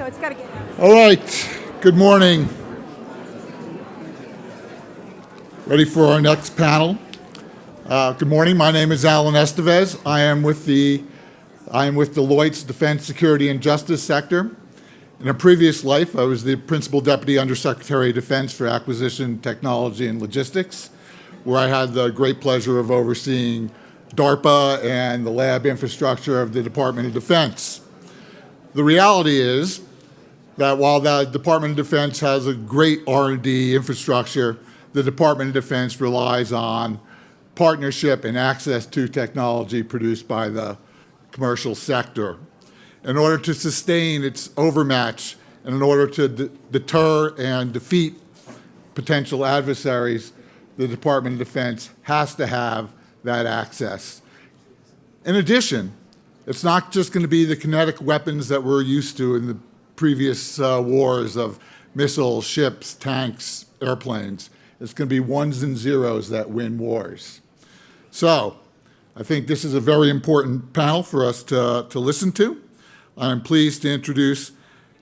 it's got to get out. All right, good morning. Ready for our next panel? Good morning, my name is Alan Estevez. I am with Deloitte's Defense, Security, and Justice sector. In a previous life, I was the Principal Deputy Undersecretary of Defense for Acquisition, Technology, and Logistics, where I had the great pleasure of overseeing DARPA and the lab infrastructure of the Department of Defense. The reality is that while the Department of Defense has a great R&D infrastructure, the Department of Defense relies on partnership and access to technology produced by the commercial sector. In order to sustain its overmatch and in order to deter and defeat potential adversaries, the Department of Defense has to have that access. In addition, it's not just going to be the kinetic weapons that we're used to in the previous wars of missiles, ships, tanks, airplanes. It's going to be ones and zeros that win wars. So I think this is a very important panel for us to listen to. I'm pleased to introduce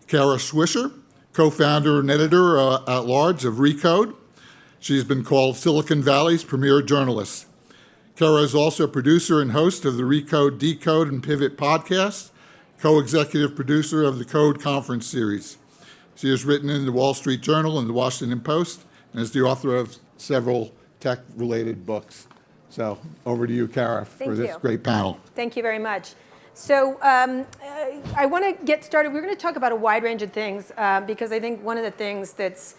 Kara Swisher, co-founder and editor at large of Recode. She's been called Silicon Valley's premier journalist. Kara is also a producer and host of the Recode, Decode, and Pivot podcasts, co-executive producer of the Code Conference series. She has written in the Wall Street Journal and the Washington Post, and is the author of several tech-related books. So over to you, Kara, for this great panel. Thank you very much. So I want to get started. We're going to talk about a wide range of things because I think one of the things that's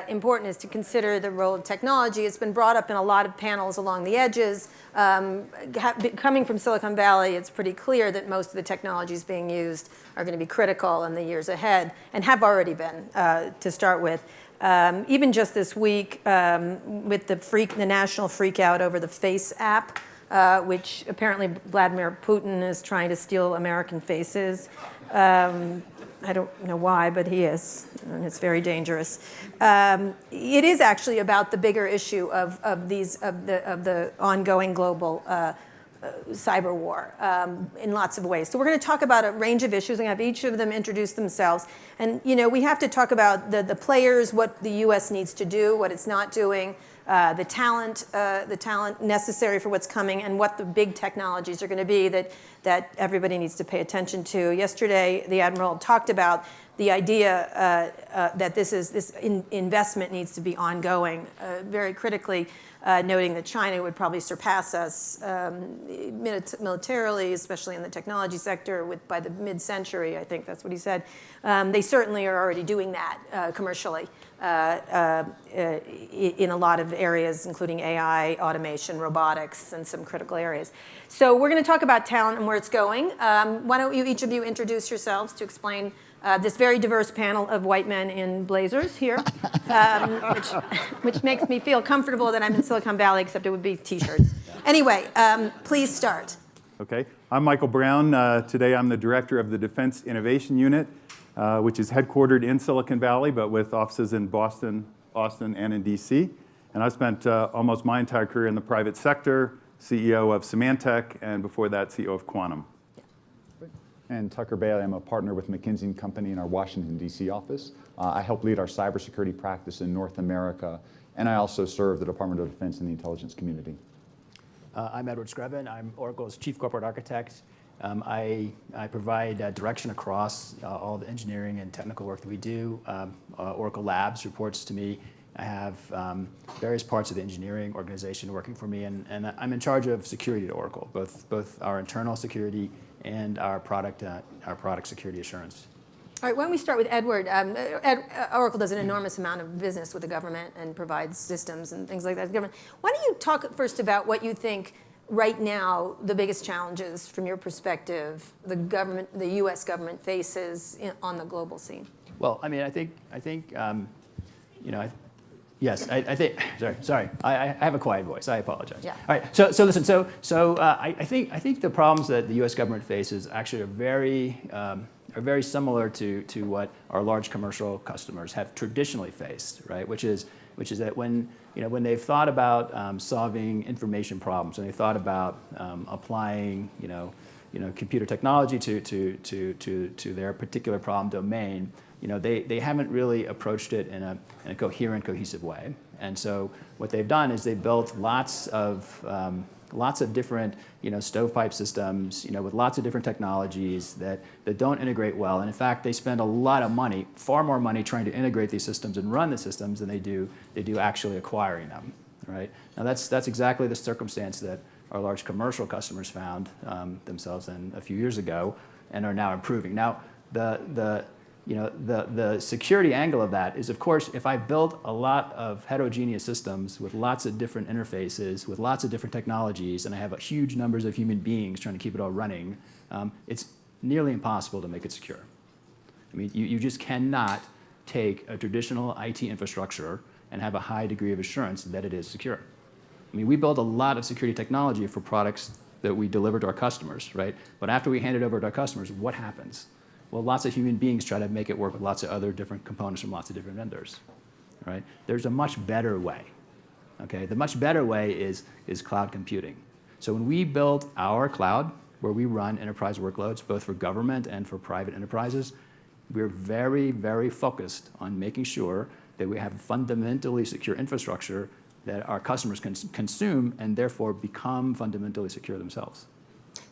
important is to consider the role of technology. It's been brought up in a lot of panels along the edges. Coming from Silicon Valley, it's pretty clear that most of the technologies being used are going to be critical in the years ahead and have already been to start with. Even just this week with the national freak out over the Face app, which apparently Vladimir Putin is trying to steal American faces. I don't know why, but he is, and it's very dangerous. It is actually about the bigger issue of the ongoing global cyber war in lots of ways. So we're going to talk about a range of issues and have each of them introduce themselves. And we have to talk about the players, what the U.S. needs to do, what it's not doing, the talent necessary for what's coming, and what the big technologies are going to be that everybody needs to pay attention to. Yesterday, the Admiral talked about the idea that this investment needs to be ongoing, very critically noting that China would probably surpass us militarily, especially in the technology sector, by the mid-century. I think that's what he said. They certainly are already doing that commercially in a lot of areas, including AI, automation, robotics, and some critical areas. So we're going to talk about talent and where it's going. Why don't each of you introduce yourselves to explain this very diverse panel of white men in blazers here, which makes me feel comfortable that I'm in Silicon Valley, except it would be T-shirts. Anyway, please start. Okay, I'm Michael Brown. Today I'm the director of the Defense Innovation Unit, which is headquartered in Silicon Valley, but with offices in Boston, Austin, and in DC. And I've spent almost my entire career in the private sector, CEO of Symantec, and before that, CEO of Quantum. And Tucker Bailey, I'm a partner with McKinsey & Company in our Washington, D.C. office. I help lead our cybersecurity practice in North America, and I also serve the Department of Defense and the intelligence community. I'm Edward Screven. I'm Oracle's Chief Corporate Architect. I provide direction across all the engineering and technical work that we do. Oracle Labs reports to me. I have various parts of the engineering organization working for me, and I'm in charge of security at Oracle, both our internal security and our product security assurance. All right, why don't we start with Edward? Oracle does an enormous amount of business with the government and provides systems and things like that to the government. Why don't you talk first about what you think right now the biggest challenges from your perspective the U.S. government faces on the global scene? Well, I mean, I think yes, I think. Sorry, I have a quiet voice. I apologize. Yeah. All right. So listen. So I think the problems that the U.S. government faces actually are very similar to what our large commercial customers have traditionally faced, right? Which is which is that when they've thought about solving information problems, and they thought about applying computer technology to their particular problem domain, they haven't really approached it in a coherent, cohesive way. And so what they've done is they've built lots of different stovepipe systems with lots of different technologies that don't integrate well. And in fact, they spend a lot of money, far more money, trying to integrate these systems and run the systems than they do actually acquiring them. Right? Now that's exactly the circumstance that our large commercial customers found themselves in a few years ago and are now improving. Now the security angle of that is, of course, if I build a lot of heterogeneous systems with lots of different interfaces, with lots of different technologies, and I have huge numbers of human beings trying to keep it all running, it's nearly impossible to make it secure. I mean, you just cannot take a traditional IT infrastructure and have a high degree of assurance that it is secure. I mean, we build a lot of security technology for products that we deliver to our customers, right? But after we hand it over to our customers, what happens? Well, lots of human beings try to make it work with lots of other different components from lots of different vendors, right? There's a much better way, okay? The much better way is cloud computing. So when we build our cloud, where we run enterprise workloads, both for government and for private enterprises, we're very, very focused on making sure that we have fundamentally secure infrastructure that our customers can consume and therefore become fundamentally secure themselves.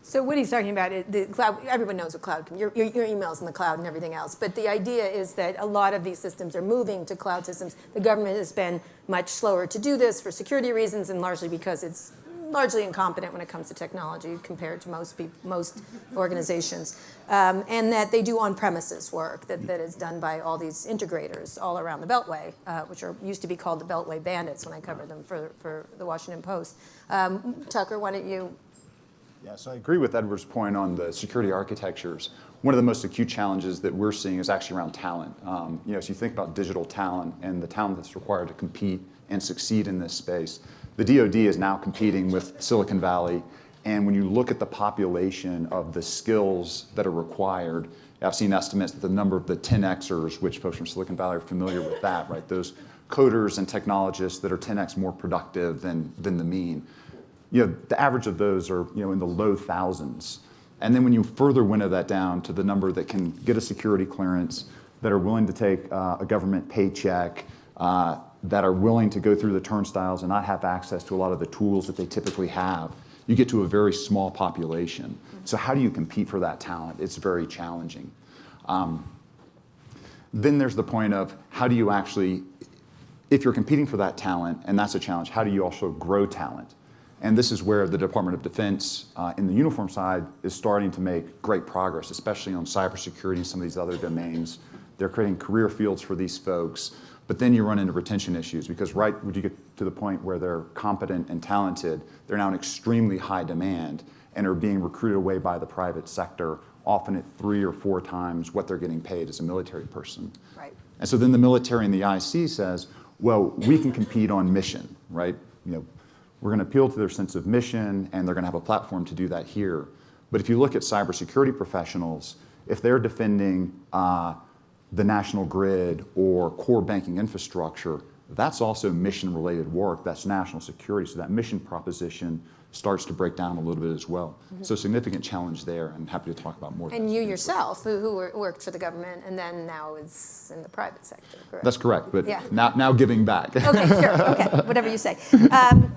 So what he's talking about is the cloud. Everyone knows what cloud. Your email's in the cloud and everything else. But the idea is that a lot of these systems are moving to cloud systems. The government has been much slower to do this for security reasons, and largely because it's largely incompetent when it comes to technology compared to most organizations, and that they do on-premises work that is done by all these integrators all around the Beltway, which used to be called the Beltway Bandits when I covered them for the Washington Post. Tucker, why don't you? Yeah, so I agree with Edward's point on the security architectures. One of the most acute challenges that we're seeing is actually around talent. So you think about digital talent and the talent that's required to compete and succeed in this space. The DoD is now competing with Silicon Valley, and when you look at the population of the skills that are required, I've seen estimates that the number of the 10Xers, which folks from Silicon Valley are familiar with that, right? Those coders and technologists that are 10X more productive than the mean. The average of those are in the low thousands. And then when you further winnow that down to the number that can get a security clearance, that are willing to take a government paycheck, that are willing to go through the turnstiles and not have access to a lot of the tools that they typically have, you get to a very small population. So how do you compete for that talent? It's very challenging. Then there's the point of how do you actually, if you're competing for that talent, and that's a challenge, how do you also grow talent? And this is where the Department of Defense in the uniform side is starting to make great progress, especially on cybersecurity and some of these other domains. They're creating career fields for these folks, but then you run into retention issues because right when you get to the point where they're competent and talented, they're now in extremely high demand and are being recruited away by the private sector, often at 3 or 4 times what they're getting paid as a military person. Right. And so then the military and the IC says, well, we can compete on mission, right? We're going to appeal to their sense of mission, and they're going to have a platform to do that here. But if you look at cybersecurity professionals, if they're defending the national grid or core banking infrastructure, that's also mission-related work. That's national security. So that mission proposition starts to break down a little bit as well. Mm-hmm. So significant challenge there, and happy to talk about more. And you yourself, who worked for the government and then now is in the private sector, correct? That's correct, but yeah. now giving back. Okay, sure, okay, whatever you say.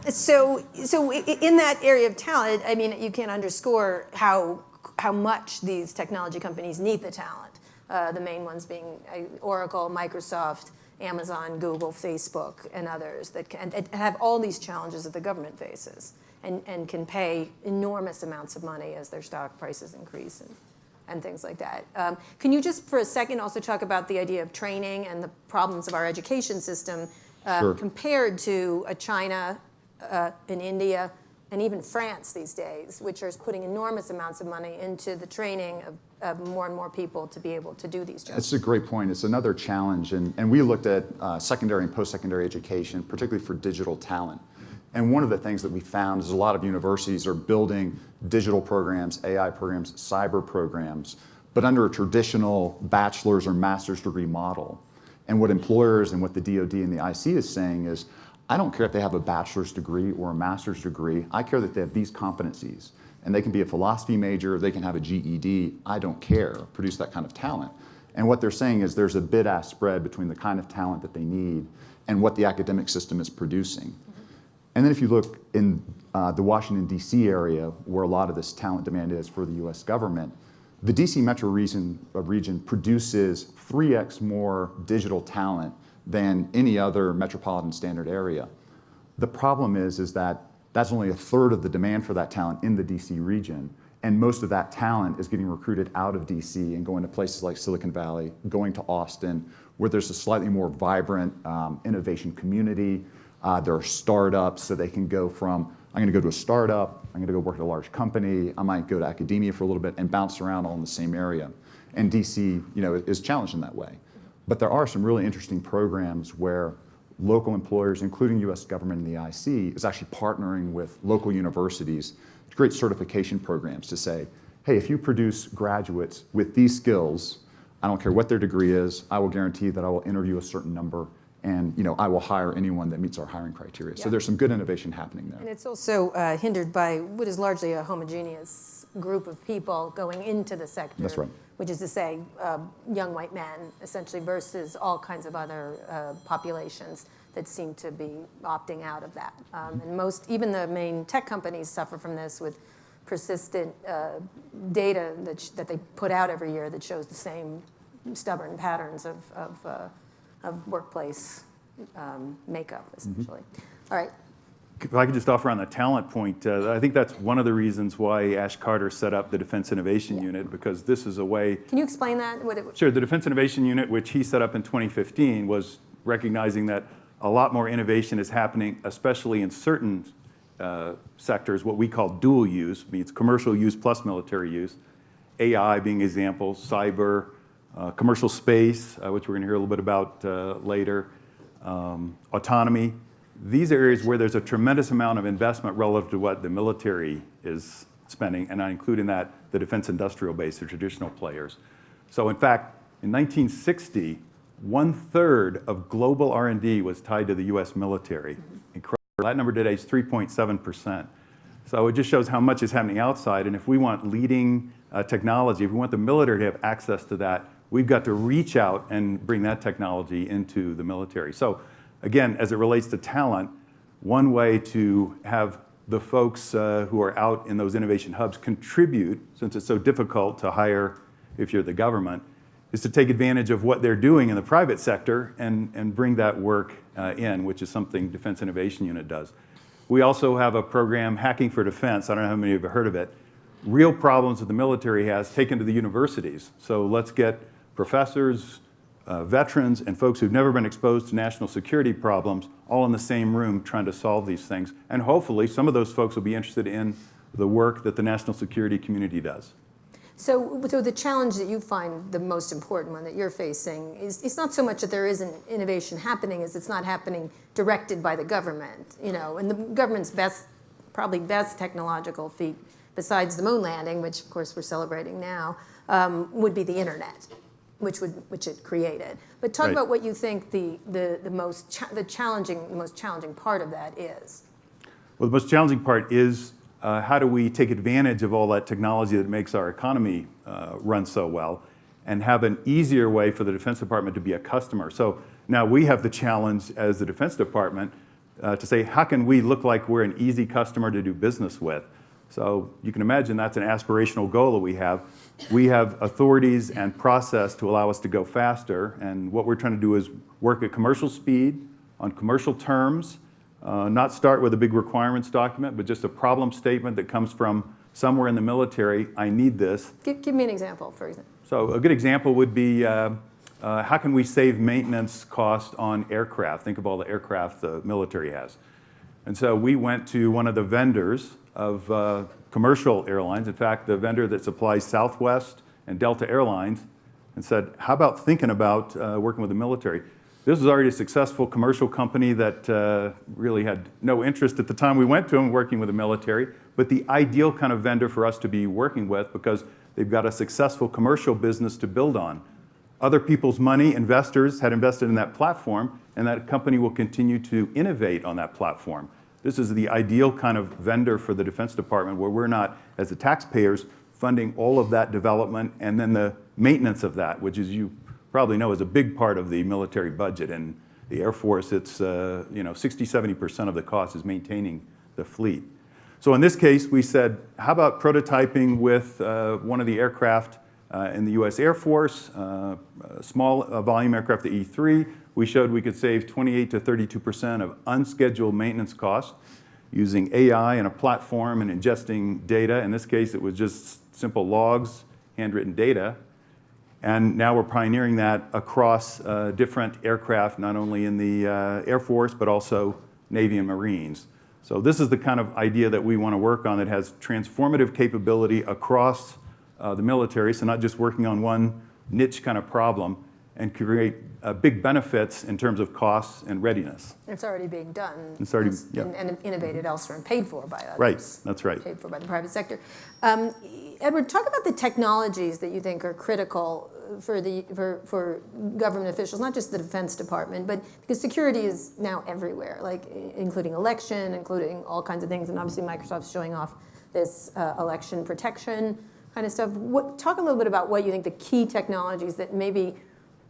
So in that area of talent, I mean, you can underscore how much these technology companies need the talent. The main ones being Oracle, Microsoft, Amazon, Google, Facebook, and others that have all these challenges that the government faces. And can pay enormous amounts of money as their stock prices increase and things like that. Can you just for a second also talk about the idea of training and the problems of our education system Sure. compared to China, in India, and even France these days, which are putting enormous amounts of money into the training of more and more people to be able to do these jobs? That's a great point. It's another challenge. And we looked at secondary and post-secondary education, particularly for digital talent. And one of the things that we found is a lot of universities are building digital programs, AI programs, cyber programs, but under a traditional bachelor's or master's degree model. And what employers and what the DoD and the IC is saying is, I don't care if they have a bachelor's degree or a master's degree. I care that they have these competencies. And they can be a philosophy major, they can have a GED. I don't care. Produce that kind of talent. And what they're saying is there's a bid-ask spread between the kind of talent that they need and what the academic system is producing. And then if you look in the Washington, D.C. area, where a lot of this talent demand is for the U.S. government, the D.C. metro region produces 3x more digital talent than any other metropolitan standard area. The problem is that that's only a third of the demand for that talent in the D.C. region, and most of that talent is getting recruited out of D.C. and going to places like Silicon Valley, going to Austin, where there's a slightly more vibrant innovation community. There are startups, so they can go from, I'm going to go to a startup, I'm going to go work at a large company, I might go to academia for a little bit and bounce around all in the same area. And DC, is challenged in that way. But there are some really interesting programs where local employers, including U.S. government and the IC, is actually partnering with local universities to create certification programs to say, hey, if you produce graduates with these skills, I don't care what their degree is, I will guarantee that I will interview a certain number, and I will hire anyone that meets our hiring criteria. So there's some good innovation happening there. And it's also hindered by what is largely a homogeneous group of people going into the sector. That's right. Which is to say, young white men, essentially, versus all kinds of other populations that seem to be opting out of that. And even the main tech companies suffer from this with persistent data that they put out every year that shows the same stubborn patterns of workplace makeup, essentially. All right. If I could just offer on the talent point, I think that's one of the reasons why Ash Carter set up the Defense Innovation Unit, because this is a way. Can you explain that? Sure. The Defense Innovation Unit, which he set up in 2015, was recognizing that a lot more innovation is happening, especially in certain sectors, what we call dual use, means commercial use plus military use, AI being examples, cyber, commercial space, which we're going to hear a little bit about later, autonomy. These are areas where there's a tremendous amount of investment relative to what the military is spending, and I include in that the defense industrial base, the traditional players. So in fact, in 1960, 1/3 of global R&D was tied to the US military. Incredible. That number today is 3.7%. So it just shows how much is happening outside, and if we want leading technology, if we want the military to have access to that, we've got to reach out and bring that technology into the military. So again, as it relates to talent, one way to have the folks who are out in those innovation hubs contribute, since it's so difficult to hire if you're the government, is to take advantage of what they're doing in the private sector and bring that work in, which is something Defense Innovation Unit does. We also have a program, Hacking for Defense. I don't know how many of you have heard of it. Real problems that the military has taken to the universities. So let's get professors, veterans, and folks who've never been exposed to national security problems all in the same room trying to solve these things. And hopefully some of those folks will be interested in the work that the national security community does. So the challenge that you find the most important one that you're facing is it's not so much that there isn't innovation happening as it's not happening directed by the government, and the government's probably best technological feat, besides the moon landing, which of course we're celebrating now, would be the internet, which it created. But talk about what you think the most challenging part of that is. Well, the most challenging part is how do we take advantage of all that technology that makes our economy run so well and have an easier way for the Defense Department to be a customer. So now we have the challenge as the Defense Department to say, how can we look like we're an easy customer to do business with? So you can imagine that's an aspirational goal that we have. We have authorities and process to allow us to go faster, and what we're trying to do is work at commercial speed, on commercial terms, not start with a big requirements document, but just a problem statement that comes from somewhere in the military. I need this. Give me an example, for example. So a good example would be how can we save maintenance cost on aircraft? Think of all the aircraft the military has. And so we went to one of the vendors of commercial airlines, in fact, the vendor that supplies Southwest and Delta Airlines, and said, how about thinking about working with the military? This was already a successful commercial company that really had no interest at the time we went to them working with the military, but the ideal kind of vendor for us to be working with because they've got a successful commercial business to build on. other people's money, investors had invested in that platform, and that company will continue to innovate on that platform. This is the ideal kind of vendor for the Defense Department, where we're not, as the taxpayers, funding all of that development and then the maintenance of that, which, as you probably know, is a big part of the military budget. And the Air Force, it's 60–70% of the cost is maintaining the fleet. So in this case, we said, how about prototyping with one of the aircraft in the US Air Force, small volume aircraft, the E3. We showed we could save 28–32% of unscheduled maintenance costs using AI and a platform and ingesting data. In this case, it was just simple logs, handwritten data. And now we're pioneering that across different aircraft, not only in the Air Force, but also Navy and Marines. So this is the kind of idea that we want to work on that has transformative capability across the military, so not just working on one niche kind of problem, and create big benefits in terms of costs and readiness. It's already being done. It's already, yeah. And innovated elsewhere and paid for by others. Right, that's right. Paid for by the private sector. Edward, talk about the technologies that you think are critical for government officials, not just the Defense Department, but because security is now everywhere, like including election, including all kinds of things, and obviously Microsoft's showing off this election protection kind of stuff. Talk a little bit about what you think the key technologies that maybe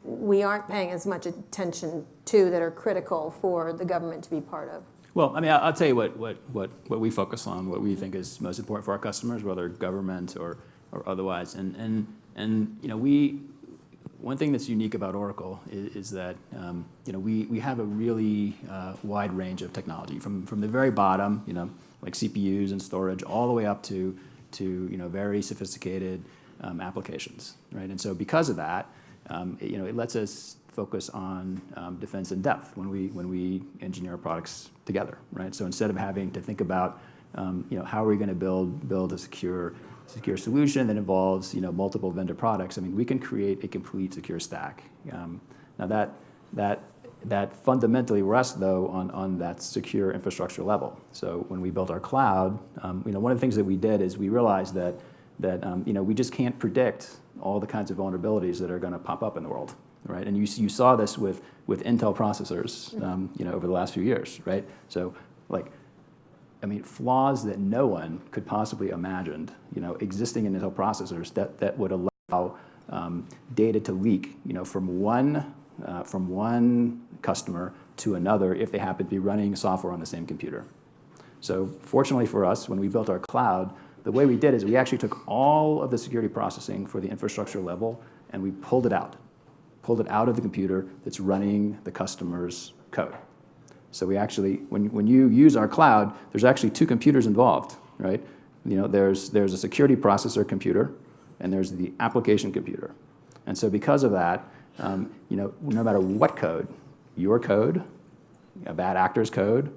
we aren't paying as much attention to that are critical for the government to be part of. Well, I mean, I'll tell you what we focus on, what we think is most important for our customers, whether government or otherwise. And one thing that's unique about Oracle is that we have a really wide range of technology from the very bottom, like CPUs and storage, all the way up to very sophisticated applications, right? And so because of that, it lets us focus on defense in depth when we engineer products together, right? So instead of having to think about how are we going to build a secure solution that involves multiple vendor products, I mean, we can create a complete secure stack. Now that fundamentally rests though on that secure infrastructure level. So when we built our cloud, one of the things that we did is we realized that we just can't predict all the kinds of vulnerabilities that are going to pop up in the world, right? And you saw this with Intel processors, over the last few years, right? So flaws that no one could possibly imagined, existing in Intel processors that would allow data to leak, from one customer to another if they happen to be running software on the same computer. So fortunately for us, when we built our cloud, the way we did is we actually took all of the security processing for the infrastructure level and we pulled it out of the computer that's running the customer's code. So we actually, when you use our cloud, there's actually two computers involved, right? There's a security processor computer and there's the application computer. And so because of that, no matter what code, your code, a bad actor's code,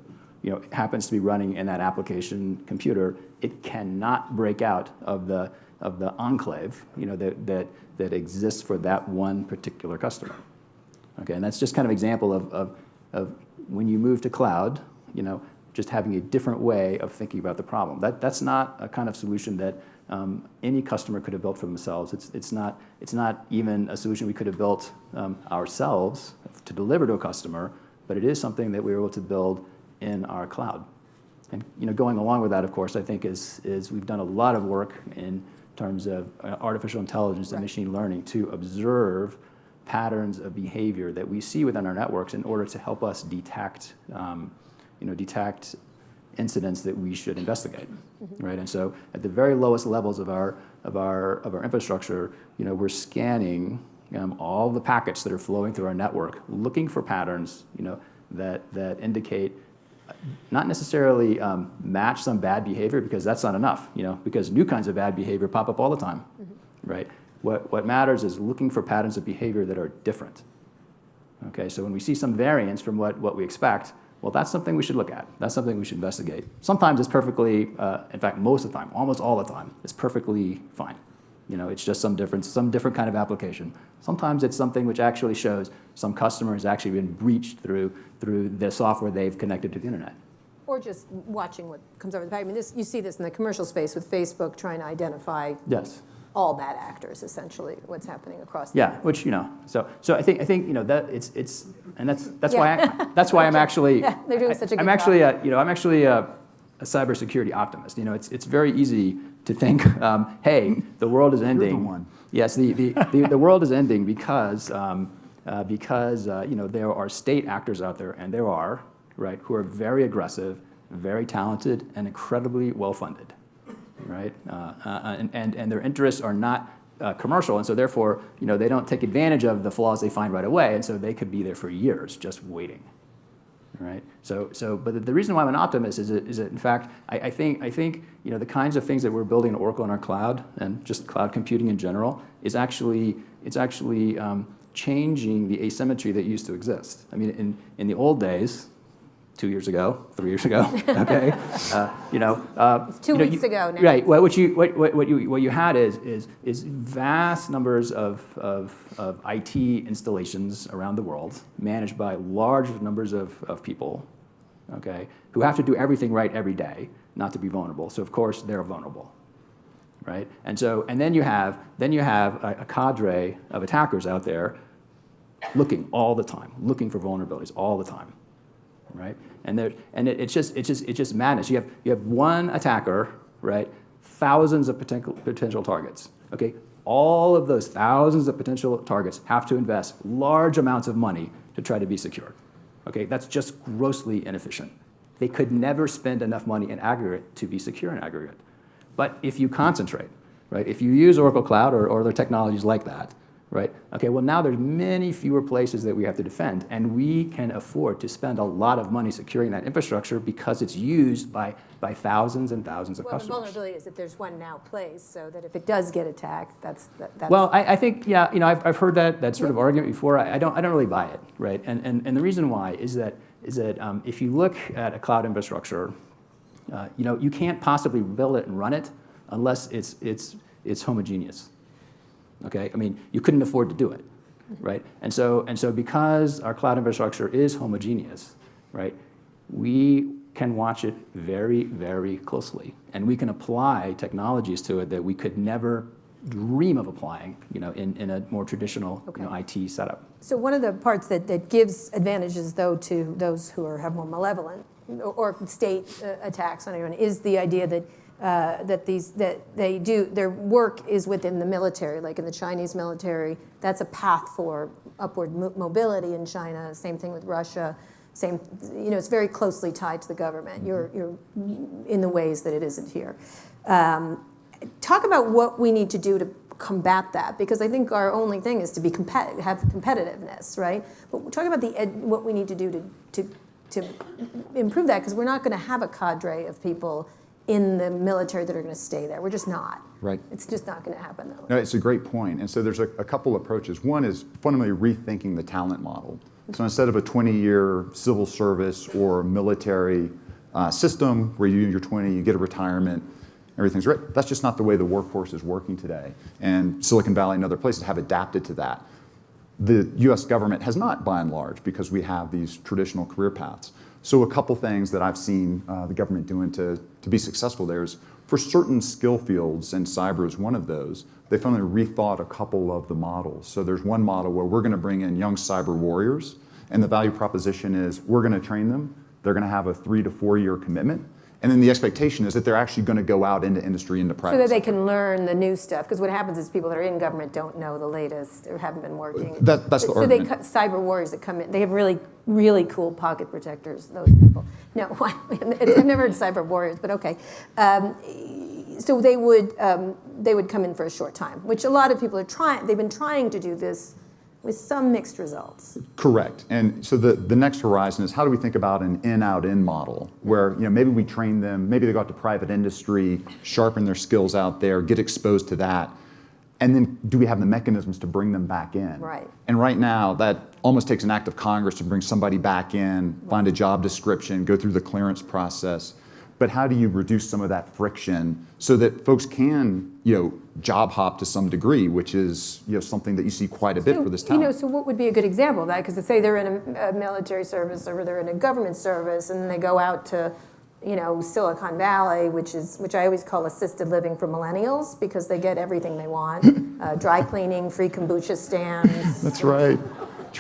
happens to be running in that application computer, it cannot break out of the enclave, that exists for that one particular customer. Okay, and that's just kind of example of when you move to cloud, just having a different way of thinking about the problem. That's not a kind of solution that any customer could have built for themselves. It's not even a solution we could have built ourselves to deliver to a customer, but it is something that we were able to build in our cloud. And going along with that, of course, I think is we've done a lot of work in terms of artificial intelligence and machine learning to observe patterns of behavior that we see within our networks in order to help us detect incidents that we should investigate, right? And so at the very lowest levels of our infrastructure, we're scanning all the packets that are flowing through our network, looking for patterns, that indicate not necessarily match some bad behavior, because that's not enough, because new kinds of bad behavior pop up all the time, right? What matters is looking for patterns of behavior that are different. Okay, so when we see some variance from what we expect, well, that's something we should look at. That's something we should investigate. Sometimes it's perfectly, in fact, most of the time, almost all the time, it's perfectly fine. It's just some different kind of application. Sometimes it's something which actually shows some customer has actually been breached through the software they've connected to the internet. Or just watching what comes over the pipe. I mean, you see this in the commercial space with Facebook trying to identify yes. all bad actors, essentially, what's happening across the Yeah, which so I think that it's and that's Yeah. why I'm actually Yeah, they're doing such a good I'm actually I'm actually a cybersecurity optimist. It's very easy to think, hey, the world is ending. You're the one. Yes, the world is ending because there are state actors out there, and there are, right, who are very aggressive, very talented, and incredibly well funded, right? And their interests are not commercial, and so therefore, they don't take advantage of the flaws they find right away, and so they could be there for years just waiting, right? But the reason why I'm an optimist is that in fact, I think the kinds of things that we're building at Oracle in our cloud and just cloud computing in general is actually changing the asymmetry that used to exist. I mean, in the old days, 2 years ago, 3 years ago, okay, It's 2 weeks ago now. right. Well, what you had is vast numbers of IT installations around the world managed by large numbers of people, okay, who have to do everything right every day not to be vulnerable. So of course they're vulnerable, right? And then you have a cadre of attackers out there looking all the time, looking for vulnerabilities all the time, right? And it's just madness. You have one attacker, right? Thousands of potential targets. Okay, all of those thousands of potential targets have to invest large amounts of money to try to be secure. Okay, that's just grossly inefficient. They could never spend enough money in aggregate to be secure in aggregate. But if you concentrate, right? If you use Oracle Cloud or other technologies like that, right? Okay, well now there's many fewer places that we have to defend, and we can afford to spend a lot of money securing that infrastructure because it's used by thousands and thousands of Well, the customers. vulnerability is that there's one now place, so that if it does get attacked, that's. Well, I think, yeah, I've heard that sort of argument before. I don't really buy it, right? And the reason why is that if you look at a cloud infrastructure, you can't possibly build it and run it unless it's homogeneous. Okay, I mean, you couldn't afford to do it, right? And so because our cloud infrastructure is homogeneous, right, we can watch it very, very closely, and we can apply technologies to it that we could never dream of applying, in a more traditional, IT setup. So one of the parts that gives advantages, though, to those who have more malevolent or state attacks on anyone is the idea that their work is within the military, like in the Chinese military. That's a path for upward mobility in China. Same thing with Russia. It's very closely tied to the government. You're in the ways that it isn't here. Talk about what we need to do to combat that, because I think our only thing is to be have competitiveness, right? But talk about what we need to do to improve that, because we're not going to have a cadre of people in the military that are going to stay there. We're just not. Right. It's just not going to happen, though. No, it's a great point. And so there's a couple approaches. One is fundamentally rethinking the talent model. So instead of a 20-year civil service or military system where you're 20, you get a retirement, everything's great. That's just not the way the workforce is working today. And Silicon Valley and other places have adapted to that. The US government has not, by and large, because we have these traditional career paths. So a couple things that I've seen the government doing to be successful there is for certain skill fields, and cyber is one of those, they finally rethought a couple of the models. So there's one model where we're going to bring in young cyber warriors, and the value proposition is we're going to train them. They're going to have a 3 to 4 year commitment. And then the expectation is that they're actually going to go out into industry, into private. So that they can learn the new stuff. Because what happens is people that are in government don't know the latest or haven't been working. That's the argument. So cyber warriors that come in, they have really, really cool pocket protectors, those people. No, I've never heard of cyber warriors, but okay. So they would come in for a short time, which a lot of people are trying. They've been trying to do this with some mixed results. Correct. And so the next horizon is how do we think about an in-out-in model where maybe we train them, maybe they go out to private industry, sharpen their skills out there, get exposed to that, and then do we have the mechanisms to bring them back in? Right. And right now, that almost takes an act of Congress to bring somebody back in, find a job description, go through the clearance process. But how do you reduce some of that friction so that folks can, job hop to some degree, which is, something that you see quite a bit for this talent. So what would be a good example of that? Because say they're in a military service or they're in a government service and then they go out to Silicon Valley, which I always call assisted living for millennials because they get everything they want. Dry cleaning, free kombucha stands. That's right.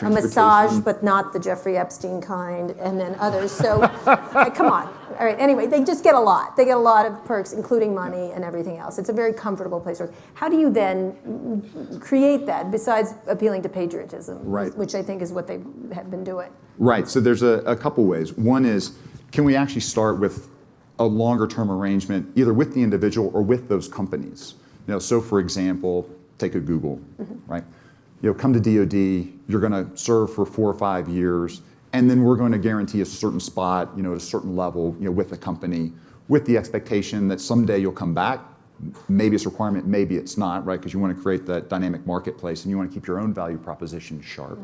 A massage, but not the Jeffrey Epstein kind, and then others. So, come on. All right, anyway, they just get a lot. They get a lot of perks, including money and everything else. It's a very comfortable place to work. How do you then create that, besides appealing to patriotism, Right. which I think is what they have been doing? Right, so there's a couple ways. One is, can we actually start with a longer term arrangement, either with the individual or with those companies? So for example, take a Google, right? Come to DoD, you're going to serve for 4 or 5 years, and then we're going to guarantee a certain spot, at a certain level, with the company, with the expectation that someday you'll come back. Maybe it's a requirement, maybe it's not, right? Because you want to create that dynamic marketplace and you want to keep your own value proposition sharp.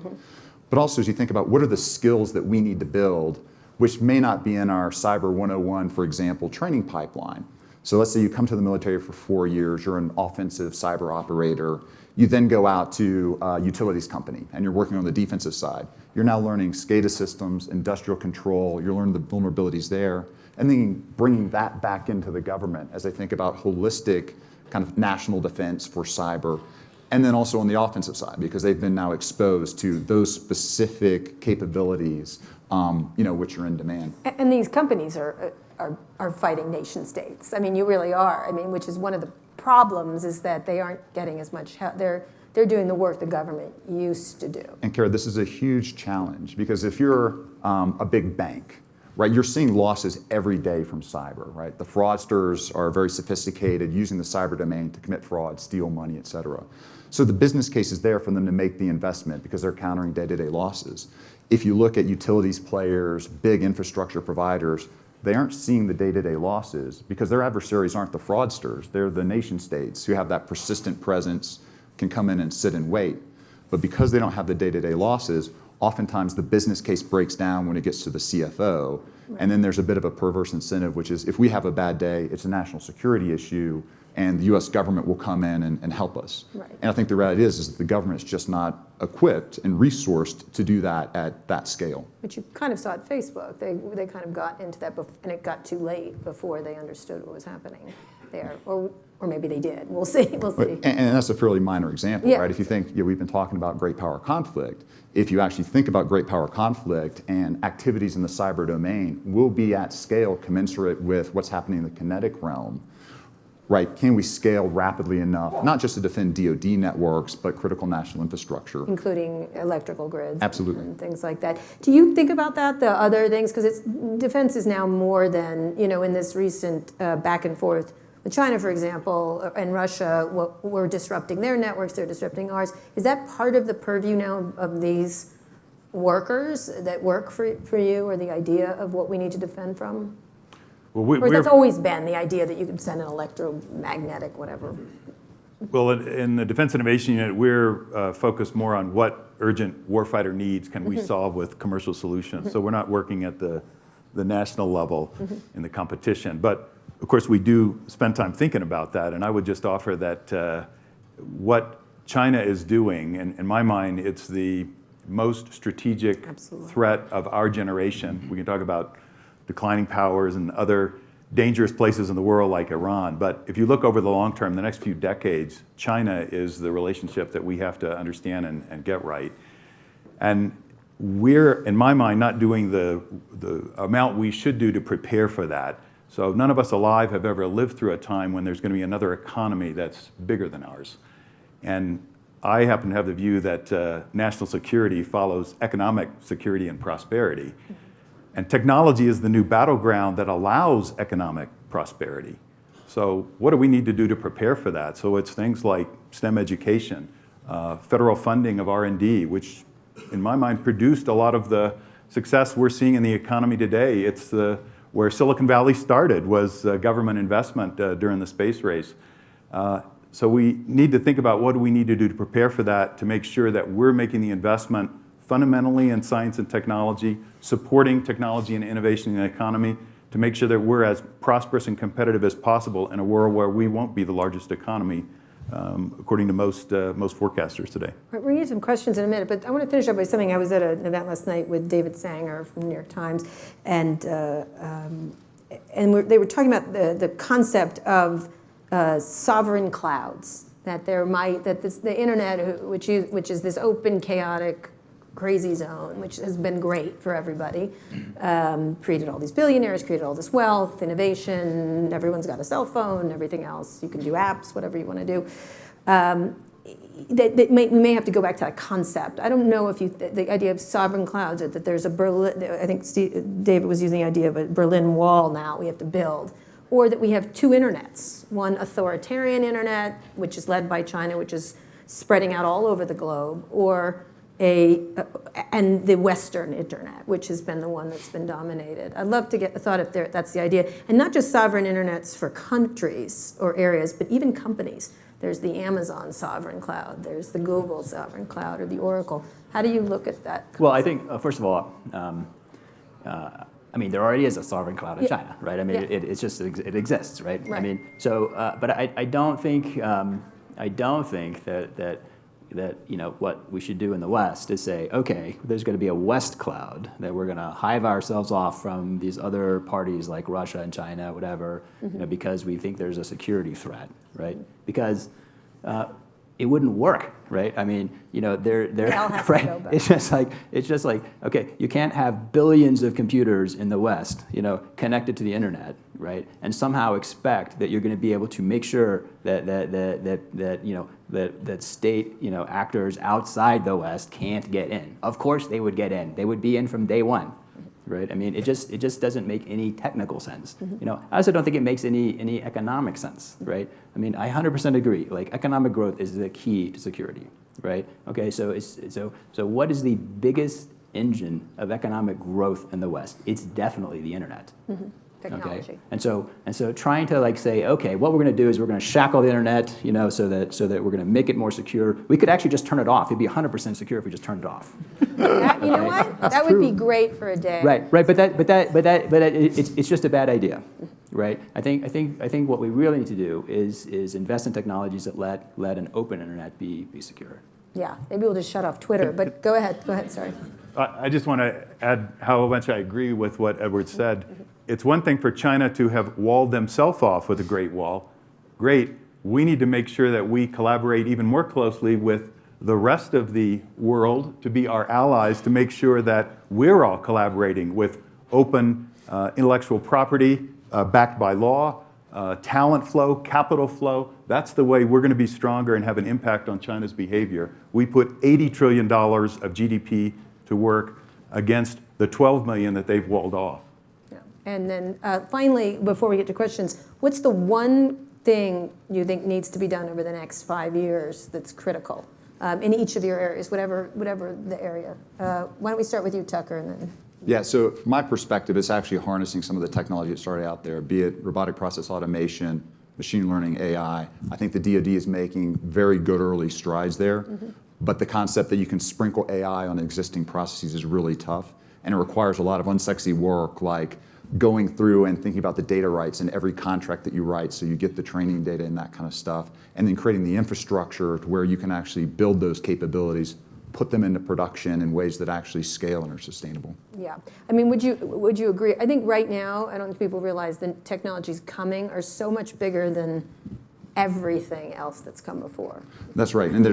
But also, as you think about what are the skills that we need to build, which may not be in our Cyber 101, for example, training pipeline. So let's say you come to the military for 4 years, you're an offensive cyber operator. You then go out to a utilities company and you're working on the defensive side. You're now learning SCADA systems, industrial control, you're learning the vulnerabilities there, and then bringing that back into the government as they think about holistic kind of national defense for cyber. And then also on the offensive side, because they've been now exposed to those specific capabilities, which are in demand. And these companies are fighting nation states. I mean, you really are. I mean, which is one of the problems is that they aren't getting as much help. They're doing the work the government used to do. And Kara, this is a huge challenge because if you're a big bank, right, you're seeing losses every day from cyber, right? The fraudsters are very sophisticated, using the cyber domain to commit fraud, steal money, et cetera. So the business case is there for them to make the investment because they're countering day-to-day losses. If you look at utilities players, big infrastructure providers, they aren't seeing the day-to-day losses because their adversaries aren't the fraudsters. They're the nation states who have that persistent presence, can come in and sit and wait. But because they don't have the day-to-day losses, oftentimes the business case breaks down when it gets to the CFO. Right. And then there's a bit of a perverse incentive, which is if we have a bad day, it's a national security issue, and the US government will come in and help us. Right. And I think the reality is that the government's just not equipped and resourced to do that at that scale. Which you kind of saw at Facebook. They kind of got into that, and it got too late before they understood what was happening there. Or maybe they did. We'll see. And that's a fairly minor example, right? If you think, we've been talking about great power conflict. If you actually think about great power conflict and activities in the cyber domain will be at scale commensurate with what's happening in the kinetic realm, right? Can we scale rapidly enough, not just to defend DoD networks, but critical national infrastructure? Including electrical grids. Absolutely. And things like that. Do you think about that, the other things? Because defense is now more than, in this recent back and forth with China, for example, and Russia, we're disrupting their networks, they're disrupting ours. Is that part of the purview now of these workers that work for you, or the idea of what we need to defend from? Well, or that's always been the idea that you can send an electromagnetic, whatever. Well, in the Defense Innovation Unit, we're focused more on what urgent warfighter needs can we solve with commercial solutions. So we're not working at the national level in the competition. But of course, we do spend time thinking about that. And I would just offer that what China is doing, and in my mind, it's the most strategic threat of our generation. We can talk about declining powers and other dangerous places in the world like Iran. But if you look over the long term, the next few decades, China is the relationship that we have to understand and get right. And we're, in my mind, not doing the amount we should do to prepare for that. So none of us alive have ever lived through a time when there's going to be another economy that's bigger than ours. And I happen to have the view that national security follows economic security and prosperity. And technology is the new battleground that allows economic prosperity. So what do we need to do to prepare for that? So it's things like STEM education, federal funding of R&D, which in my mind produced a lot of the success we're seeing in the economy today. It's where Silicon Valley started was government investment during the space race. So we need to think about what do we need to do to prepare for that, to make sure that we're making the investment fundamentally in science and technology, supporting technology and innovation in the economy, to make sure that we're as prosperous and competitive as possible in a world where we won't be the largest economy, according to most forecasters today. We're going to get some questions in a minute, but I want to finish up by something. I was at an event last night with David Sanger from the New York Times, and they were talking about the concept of sovereign clouds, that the internet, which is this open, chaotic, crazy zone, which has been great for everybody, created all these billionaires, created all this wealth, innovation, everyone's got a cell phone, everything else, you can do apps, whatever you want to do. We may have to go back to that concept. I don't know if the idea of sovereign clouds, or that there's a Berlin, I think David was using the idea of a Berlin Wall now we have to build, or that we have two internets, one authoritarian internet, which is led by China, which is spreading out all over the globe, or and the Western internet, which has been the one that's been dominated. I'd love to get a thought if that's the idea. And not just sovereign internets for countries or areas, but even companies. There's the Amazon sovereign cloud, there's the Google sovereign cloud, or the Oracle. How do you look at that concept? Well, I think, first of all, there already is a sovereign cloud in China, right? I mean, it's just, it exists, right? I mean, so, but I don't think that what we should do in the West is say, okay, there's going to be a West cloud that we're going to hive ourselves off from these other parties like Russia and China, whatever, because we think there's a security threat, right? Because it wouldn't work, right? I mean, they're right. It's just like okay, you can't have billions of computers in the West, connected to the internet, right? And somehow expect that you're going to be able to make sure that state actors outside the West can't get in. Of course, they would get in. They would be in from day one. Right? I mean, it just doesn't make any technical sense. I also don't think it makes any economic sense, right? I mean, I 100% agree. Like, economic growth is the key to security, right? Okay, so what is the biggest engine of economic growth in the West? It's definitely the internet. Technology. Okay? And so trying to say, okay, what we're going to do is we're going to shackle the internet, so that we're going to make it more secure. We could actually just turn it off. It'd be 100% secure if we just turned it off. You know what? That would be great for a day. Right. But it's just a bad idea, right? I think what we really need to do is invest in technologies that let an open internet be secure. Yeah, maybe we'll just shut off Twitter. But go ahead. Sorry. I just want to add how much I agree with what Edward said. It's one thing for China to have walled themselves off with a Great Wall. Great. We need to make sure that we collaborate even more closely with the rest of the world to be our allies, to make sure that we're all collaborating with open intellectual property backed by law, talent flow, capital flow. That's the way we're going to be stronger and have an impact on China's behavior. We put $80 trillion of GDP to work against the 12 million that they've walled off. Yeah. And then finally, before we get to questions, what's the one thing you think needs to be done over the next 5 years that's critical in each of your areas, whatever the area? Why don't we start with you, Tucker, and then... Yeah, so from my perspective, it's actually harnessing some of the technology that started out there, be it robotic process automation, machine learning, AI. I think the DoD is making very good early strides there. But the concept that you can sprinkle AI on existing processes is really tough, and it requires a lot of unsexy work, like going through and thinking about the data rights in every contract that you write, so you get the training data and that kind of stuff, and then creating the infrastructure to where you can actually build those capabilities, put them into production in ways that actually scale and are sustainable. Yeah, I mean, would you agree? I think right now, I don't think people realize the technologies coming are so much bigger than everything else that's come before. That's right, and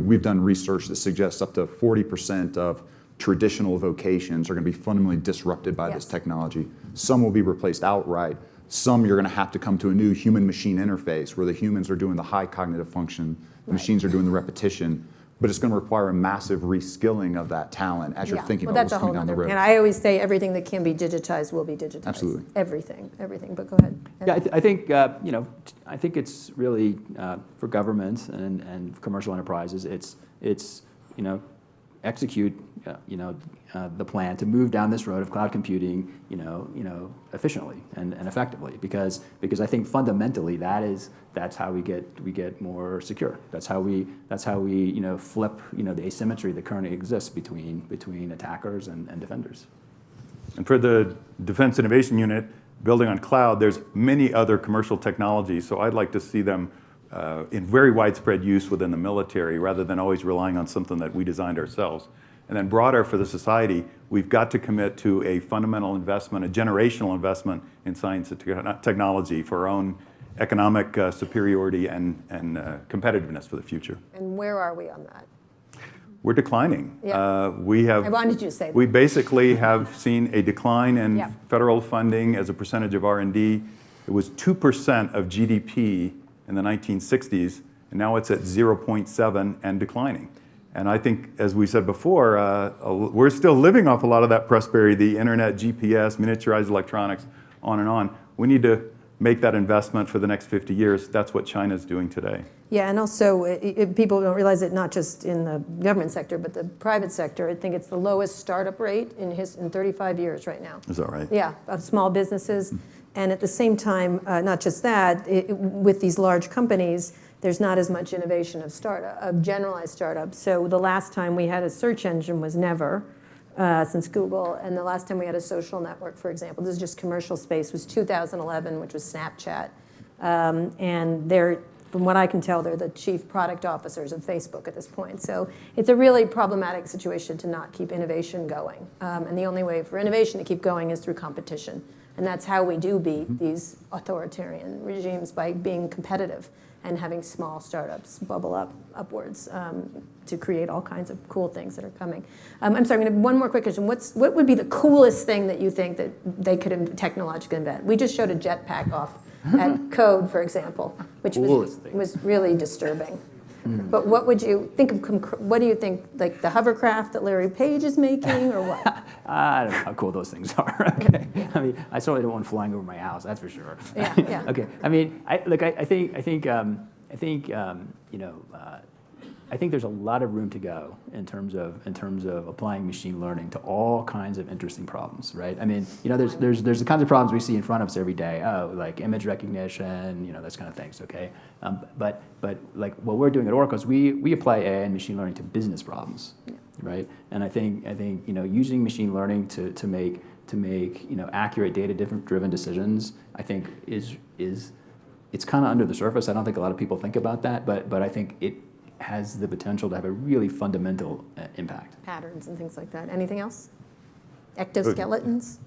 we've done research that suggests up to 40% of traditional vocations are going to be fundamentally disrupted by this technology. Some will be replaced outright. Some you're going to have to come to a new human-machine interface where the humans are doing the high cognitive function, the machines are doing the repetition. But it's going to require a massive reskilling of that talent as you're thinking about what's coming down the road. And I always say everything that can be digitized will be digitized. Absolutely. Everything. But go ahead. Yeah, I think I think it's really for governments and commercial enterprises. It's execute the plan to move down this road of cloud computing efficiently and effectively, because I think fundamentally that's how we get more secure. That's how we flip the asymmetry that currently exists between attackers and defenders. And for the Defense Innovation Unit, building on cloud, there's many other commercial technologies, so I'd like to see them in very widespread use within the military rather than always relying on something that we designed ourselves. And then broader for the society, we've got to commit to a fundamental investment, a generational investment in science and technology for our own economic superiority and competitiveness for the future. And where are we on that? We're declining. Yeah. I wanted you to say that. We basically have seen a decline in Yeah. federal funding as a percentage of R&D. It was 2% of GDP in the 1960s, and now it's at 0.7 and declining. And I think, as we said before, we're still living off a lot of that prosperity, the internet, GPS, miniaturized electronics, on and on. We need to make that investment for the next 50 years. That's what China's doing today. Yeah, and also people don't realize it not just in the government sector, but the private sector. I think it's the lowest startup rate in 35 years right now. Is that right? Yeah, of small businesses. And at the same time, not just that, with these large companies, there's not as much innovation of generalized startups. So the last time we had a search engine was never, since Google. And the last time we had a social network, for example, this is just commercial space, was 2011, which was Snapchat. And they're, from what I can tell, they're the chief product officers of Facebook at this point. So it's a really problematic situation to not keep innovation going. And the only way for innovation to keep going is through competition. And that's how we do beat these authoritarian regimes, by being competitive and having small startups bubble up upwards to create all kinds of cool things that are coming. I'm sorry, I'm going to have one more quick question. What would be the coolest thing that you think that they could technologically invent? We just showed a jetpack off at Code, for example, which was really disturbing. But what would you think of? What do you think, like the hovercraft that Larry Page is making, or what? I don't know how cool those things are. Okay. I mean, I certainly don't want flying over my house. That's for sure. Yeah. Okay. I mean, I think there's a lot of room to go in terms of applying machine learning to all kinds of interesting problems, right? I mean, there's the kinds of problems we see in front of us every day. Oh, like image recognition, those kind of things. Okay. But like what we're doing at Oracle is we apply AI and machine learning to business problems, right? And I think using machine learning to make accurate data-driven decisions, I think is it's kind of under the surface. I don't think a lot of people think about that, but I think it has the potential to have a really fundamental impact. Patterns and things like that. Anything else? Ectoskeletons?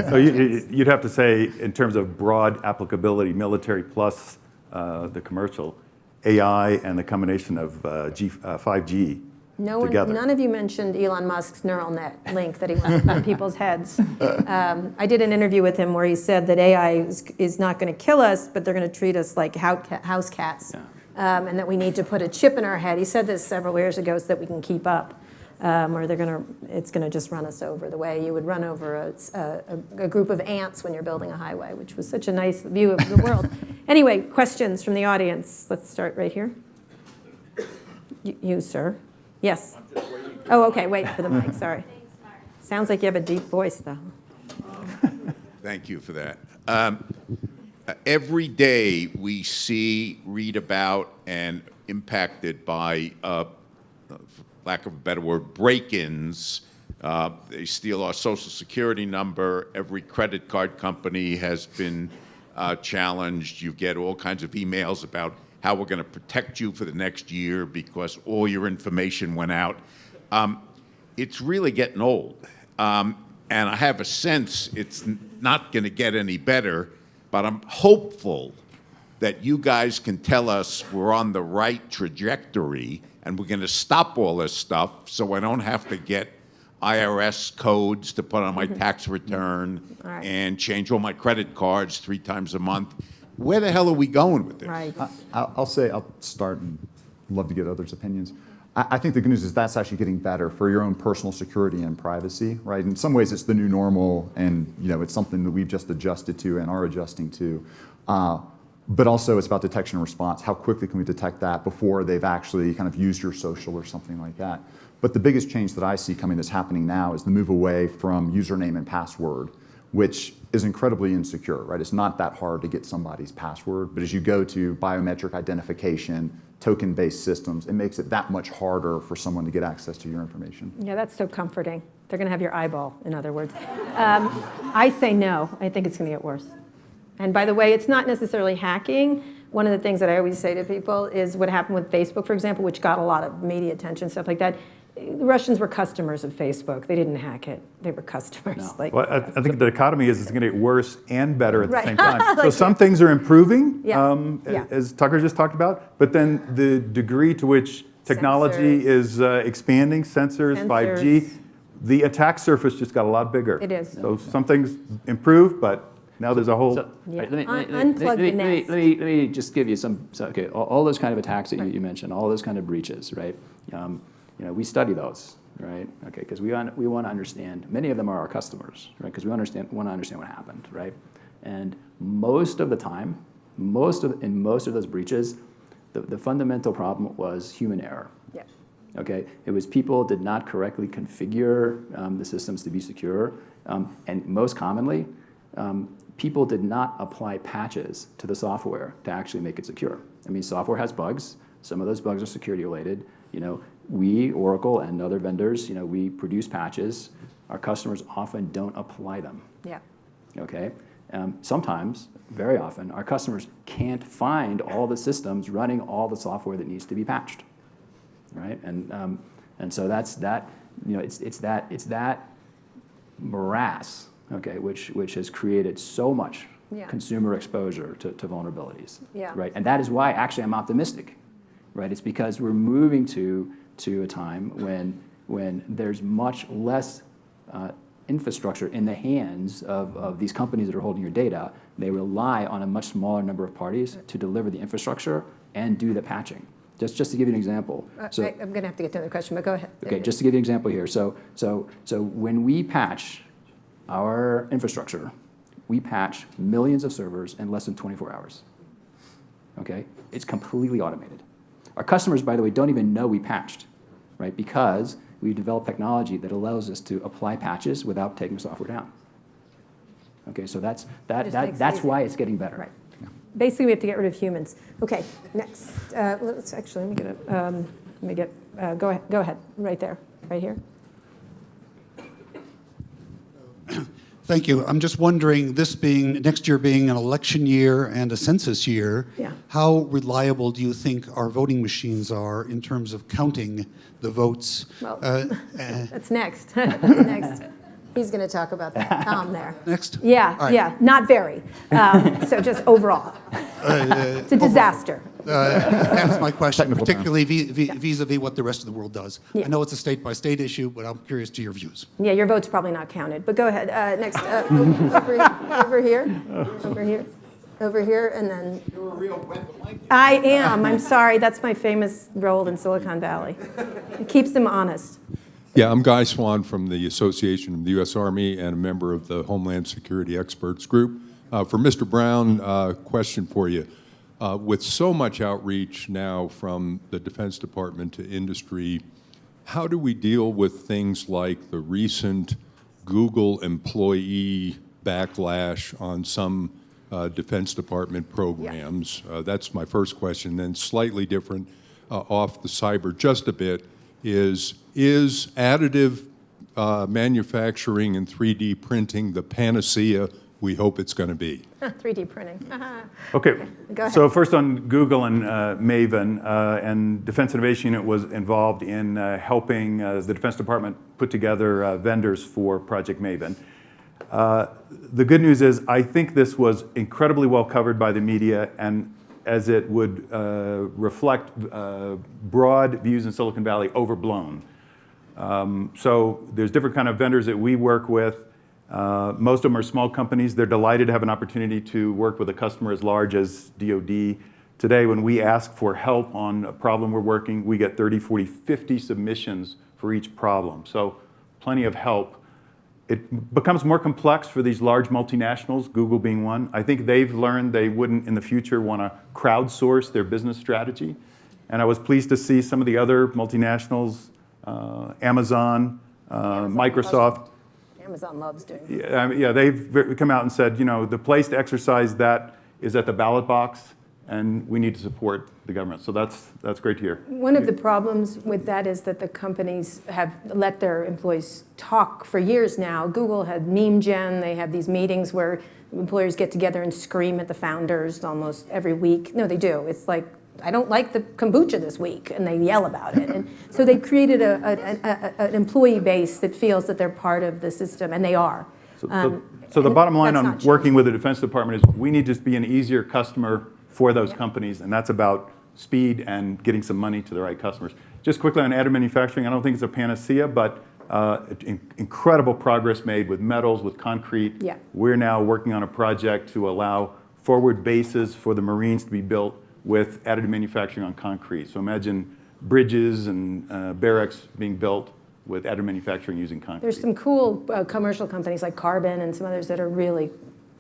So you'd have to say, in terms of broad applicability, military plus the commercial, AI and the combination of 5G together. None of you mentioned Elon Musk's neural net link that he wants to put in people's heads. I did an interview with him where he said that AI is not going to kill us, but they're going to treat us like house cats. Yeah. And that we need to put a chip in our head. He said this several years ago so that we can keep up, or it's going to just run us over the way you would run over a group of ants when you're building a highway, which was such a nice view of the world. Anyway, questions from the audience. Let's start right here. You, sir. Yes. I'm just waiting. Oh, okay. Wait for the mic. Sorry. Sounds like you have a deep voice, though. Thank you for that. Every day we read about, and impacted by, lack of a better word, break-ins. They steal our Social Security number. Every credit card company has been challenged. You get all kinds of emails about how we're going to protect you for the next year because all your information went out. It's really getting old. And I have a sense it's not going to get any better. But I'm hopeful that you guys can tell us we're on the right trajectory and we're going to stop all this stuff so I don't have to get IRS codes to put on my tax return and change all my credit cards 3 times a month. Where the hell are we going with this? Right. I'll start and love to get others' opinions. I think the good news is that's actually getting better for your own personal security and privacy, right? In some ways, it's the new normal, and it's something that we've just adjusted to and are adjusting to. But also, it's about detection and response. How quickly can we detect that before they've actually kind of used your social or something like that? But the biggest change that I see coming that's happening now is the move away from username and password, which is incredibly insecure, right? It's not that hard to get somebody's password, but as you go to biometric identification, token-based systems, it makes it that much harder for someone to get access to your information. Yeah, that's so comforting. They're going to have your eyeball, in other words. I say no. I think it's going to get worse. And by the way, it's not necessarily hacking. One of the things that I always say to people is what happened with Facebook, for example, which got a lot of media attention, stuff like that. the Russians were customers of Facebook. They didn't hack it. They were customers. No. Like, Well, I think the dichotomy is it's going to get worse and better at the Right. same time. So Like, some things are improving, Yeah. Yeah. as Tucker just talked about, but then the degree to which technology Sensors. is expanding, sensors, 5G, the attack surface just got a lot bigger. It is. So some things improved, but now there's a whole... So, Yeah. right, let me Unplug the nest. let me just give you some. So, okay, all those kind of attacks that you mentioned, all those kind of breaches, right? We study those, right? Okay, because we want to understand. Many of them are our customers, right? Because we want to understand what happened, right? And most of the time, in most of those breaches, the fundamental problem was human error. yeah. Okay, it was people did not correctly configure the systems to be secure, and most commonly, people did not apply patches to the software to actually make it secure. I mean, software has bugs. Some of those bugs are security related. We, Oracle, and other vendors, we produce patches. Our customers often don't apply them. Yeah. Okay, sometimes, very often, our customers can't find all the systems running all the software that needs to be patched. Right, and so that's that. It's that morass, okay, which has created so much Yeah. consumer exposure to vulnerabilities. Yeah. Right, and that is why actually I'm optimistic. Right, it's because we're moving to a time when there's much less infrastructure in the hands of these companies that are holding your data. They rely on a much smaller number of parties to deliver the infrastructure and do the patching. Just to give you an example. I'm going to have to get to another question, but go ahead. Okay, just to give you an example here. So when we patch our infrastructure, we patch millions of servers in less than 24 hours. Okay, it's completely automated. Our customers, by the way, don't even know we patched, right? Because we developed technology that allows us to apply patches without taking software down. Okay, so that's makes it that's easy. why it's getting better. Right. Basically, we have to get rid of humans. Okay, next. Let's actually, let me get, go ahead, right there, right here. Thank you. I'm just wondering, next year being an election year and a census year, Yeah. how reliable do you think our voting machines are in terms of counting the votes? Well, that's next. That's next. He's going to talk about that. Tom there. Next? Yeah, All right. yeah, not very. So just overall. It's a disaster. That's my question, Technical particularly vis-a-vis what the rest of the world does. Yeah. I know it's a state-by-state issue, but I'm curious to your views. Yeah, your vote's probably not counted, but go ahead. Next, over here, and then. You're a real wet blanket. I am. I'm sorry. That's my famous role in Silicon Valley. It keeps them honest. Yeah, I'm Guy Swan from the Association of the U.S. Army and a member of the Homeland Security Experts Group. For Mr. Brown, question for you. With so much outreach now from the Defense Department to industry, how do we deal with things like the recent Google employee backlash on some Defense Department programs? That's my first question. Then slightly different, off the cyber just a bit, is additive manufacturing and 3D printing the panacea we hope it's going to be? 3D printing. Okay, Go ahead. so first on Google and Maven, and Defense Innovation Unit was involved in helping the Defense Department put together vendors for Project Maven. The good news is I think this was incredibly well covered by the media, and as it would reflect broad views in Silicon Valley, overblown. So there's different kind of vendors that we work with. Most of them are small companies. They're delighted to have an opportunity to work with a customer as large as DoD. Today, when we ask for help on a problem we're working, we get 30, 40, 50 submissions for each problem. So plenty of help. It becomes more complex for these large multinationals, Google being one. I think they've learned they wouldn't in the future want to crowdsource their business strategy. And I was pleased to see some of the other multinationals, Amazon, Microsoft. Amazon loves doing it. Yeah, they've come out and said, the place to exercise that is at the ballot box, and we need to support the government. So that's great to hear. One of the problems with that is that the companies have let their employees talk for years now. Google had meme gen. They have these meetings where employers get together and scream at the founders almost every week. No, they do. It's like I don't like the kombucha this week, and they yell about it. And so they created an employee base that feels that they're part of the system, and they are. So the bottom line that's on not working with the Defense Department is we need to be an easier customer for those companies, and that's about speed and getting some money to the right customers. Just quickly on additive manufacturing, I don't think it's a panacea, but incredible progress made with metals, with concrete. Yeah. We're now working on a project to allow forward bases for the Marines to be built with additive manufacturing on concrete. So imagine bridges and barracks being built with additive manufacturing using concrete. There's some cool commercial companies like Carbon and some others that are really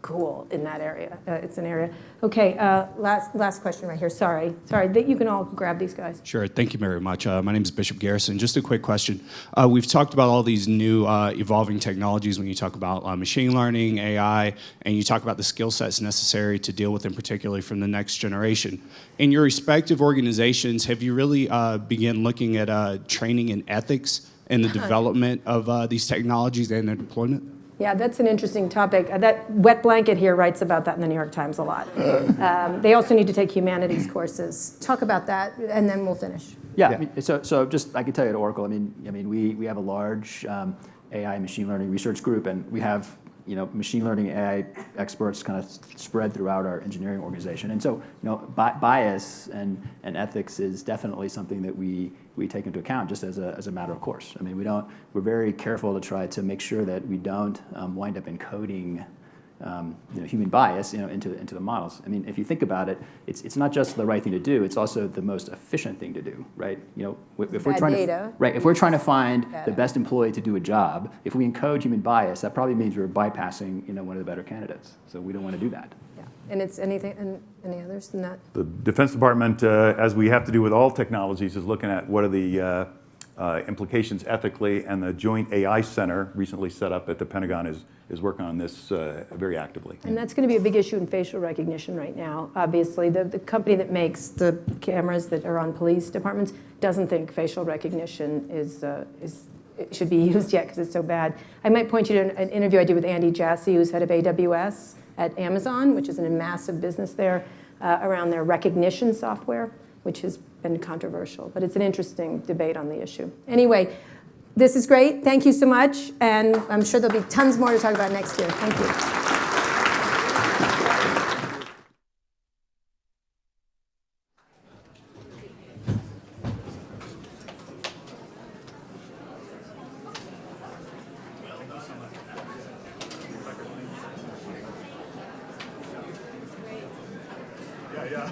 cool in that area. It's an area. Okay, last question right here. Sorry, that you can all grab these guys. Sure. Thank you very much. My name is Bishop Garrison. Just a quick question. We've talked about all these new evolving technologies when you talk about machine learning, AI, and you talk about the skill sets necessary to deal with them, particularly from the next generation. In your respective organizations, have you really begun looking at training in ethics and the development of these technologies and their deployment? Yeah, that's an interesting topic. That Wet Blanket here writes about that in the New York Times a lot. They also need to take humanities courses. Talk about that, and then we'll finish. Yeah, I mean, so just I can tell you at Oracle, I mean, we have a large AI machine learning research group, and we have machine learning AI experts kind of spread throughout our engineering organization. And so bias and ethics is definitely something that we take into account just as a matter of course. I mean, we're very careful to try to make sure that we don't wind up encoding human bias into the models. I mean, if you think about it, it's not just the right thing to do, it's also the most efficient thing to do, right? If we're trying to find the best employee to do a job, if we encode human bias, that probably means we're bypassing one of the better candidates. So we don't want to do that. Yeah, and it's any others than that? The Defense Department, as we have to do with all technologies, is looking at what are the implications ethically, and the Joint AI Center, recently set up at the Pentagon, is working on this very actively. And that's going to be a big issue in facial recognition right now. Obviously, the company that makes the cameras that are on police departments doesn't think facial recognition it should be used yet because it's so bad. I might point you to an interview I did with Andy Jassy, who's head of AWS at Amazon, which is a massive business there, around their recognition software, which has been controversial. But it's an interesting debate on the issue. Anyway, this is great. Thank you so much. And I'm sure there'll be tons more to talk about next year. Thank you. Yeah.